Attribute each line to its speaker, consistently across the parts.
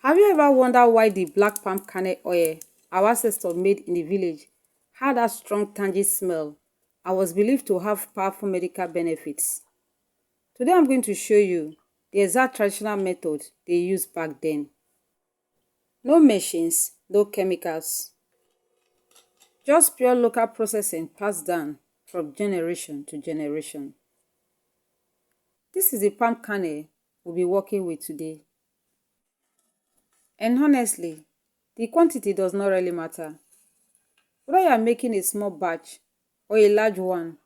Speaker 1: Have you ever wondered why the black palm kernel oil our ancestors made in the village had that strong tangy smell and was believed to have powerful medical benefits? Today I'm going to show you the exact traditional method they used back then. No machines, no chemicals, just pure local processing passed down from generation to generation. This is the palm kernel we'll be working with today. And honestly, the quantity does not really matter. Whether you are making a small batch or a large one,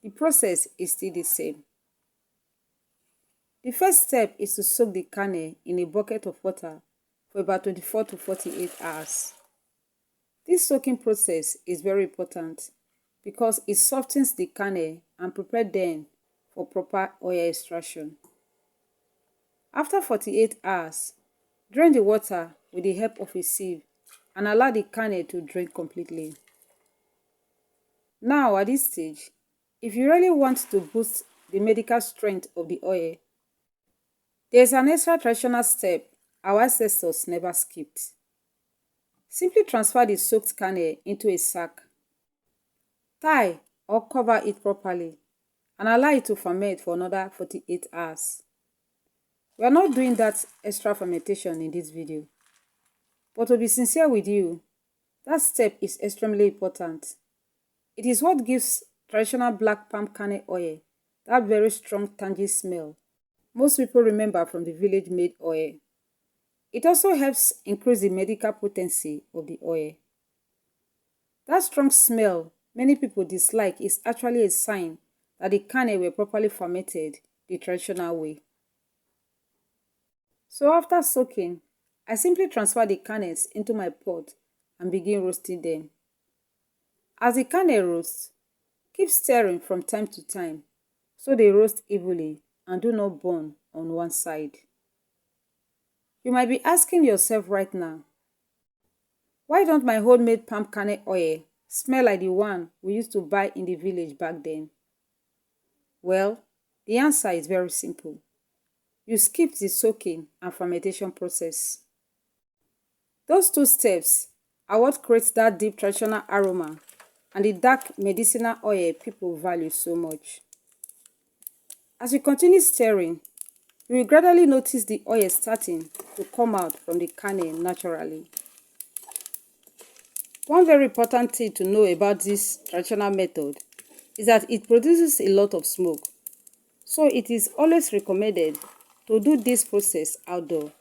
Speaker 1: the process is still the same. The first step is to soak the kernel in a bucket of water for about 24 to 48 hours. This soaking process is very important because it softens the kernel and prepares them for proper oil extraction. After 48 hours, drain the water with the help of a sieve and allow the kernel to drain completely. Now at this stage, if you really want to boost the medical strength of the oil, there's an extra traditional step our ancestors never skipped. Simply transfer the soaked kernel into a sack. Tie or cover it properly and allow it to ferment for another 48 hours. We are not doing that extra fermentation in this video. But to be sincere with you, that step is extremely important. It is what gives traditional black palm kernel oil that very strong tangy smell most people remember from the village-made oil. It also helps increase the medical potency of the oil. That strong smell many people dislike is actually a sign that the kernel were properly fermented the traditional way. So after soaking, I simply transfer the kernels into my pot and begin roasting them. As the kernel roasts, keep stirring from time to time so they roast evenly and do not burn on one side. You might be asking yourself right now, why don't my homemade palm kernel oil smell like the one we used to buy in the village back then? Well, the answer is very simple. You skipped the soaking and fermentation process. Those two steps are what creates that deep traditional aroma and the dark medicinal oil people value so much. As you continue stirring, you will gradually notice the oil starting to come out from the kernel naturally. One very important thing to know about this traditional method is that it produces a lot of smoke. So it is always recommended to do this process outdoor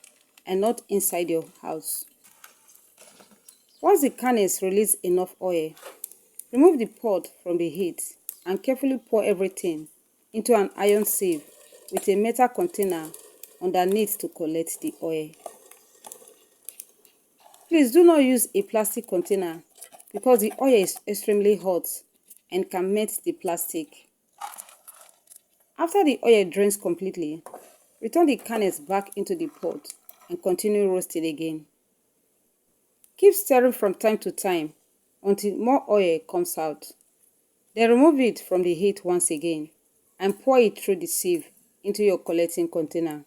Speaker 1: and not inside your house. Once the kernels release enough oil, remove the pot from the heat and carefully pour everything into an iron sieve with a metal container underneath to collect the oil. Please do not use a plastic container because the oil is extremely hot and can melt the plastic. After the oil drains completely, return the kernels back into the pot and continue roasting again. Keep stirring from time to time until more oil comes out. Then remove it from the heat once again and pour it through the sieve into your collecting container.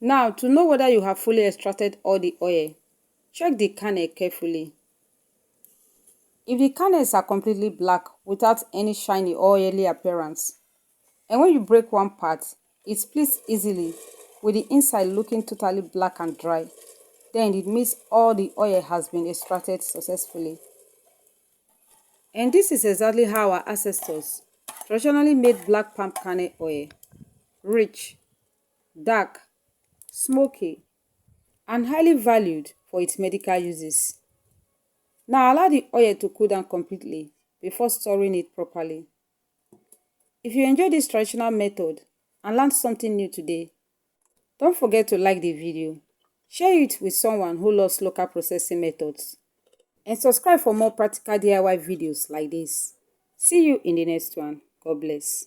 Speaker 1: Now, to know whether you have fully extracted all the oil, check the kernel carefully. If the kernels are completely black without any shiny or oily appearance, and when you break one part, it splits easily with the inside looking totally black and dry, then it means all the oil has been extracted successfully. And this is exactly how our ancestors traditionally made black palm kernel oil: rich, dark, smoky, and highly valued for its medical uses. Now allow the oil to cool down completely before storing it properly. If you enjoyed this traditional method and learned something new today, don't forget to like the video, share it with someone who loves local processing methods, and subscribe for more practical DIY videos like this. See you in the next one. God bless.